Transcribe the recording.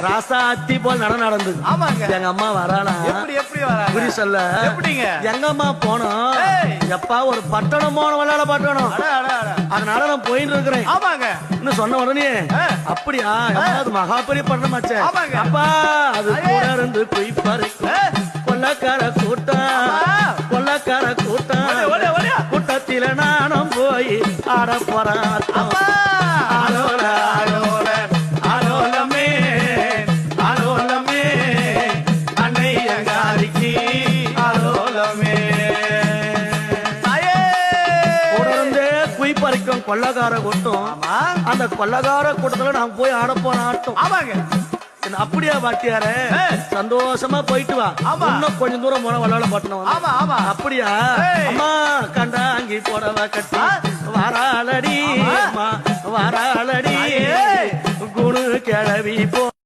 ராசாத்தி போல் நடந்தது. ஆமாங்க. எங்க அம்மா வரானா எப்படி வராங்க? புரி சொல்ல எப்படிங்க? எங்க அம்மா போனோம் எப்பா ஒரு பட்டணம் போன விளையாட பட்டணம். அதனால நான் போயிட்டு இருக்கிறேன். ஆமாங்க. இன்னும் சொன்ன உடனே அப்படியா அது மகாபெரிய பட்டணமாச்சே. ஆமாங்க. அப்பா அது கூட இருந்து போய் பாரு கொள்ளக்கார கூட்டம் கூட்டத்தில நானும் போய் ஆட போறேன். ஆலோலமே அன்னையங்காரிக்கு ஆலோலமே உடனே குய் பறிக்கும் கொள்ளக்கார கூட்டம். அந்த கொள்ளக்கார கூட்டத்துல நான் போய் ஆட போறேன் ஆட்டம். ஆமாங்க. அப்படியா பாட்டியார சந்தோஷமா போயிட்டு வா. இன்னும் கொஞ்சம் தூரம் போன விளையாட பட்டணும். அப்படியா அம்மா கண்டாங்கி போடவ கட்டி வாராளடி குணு கிளவி போ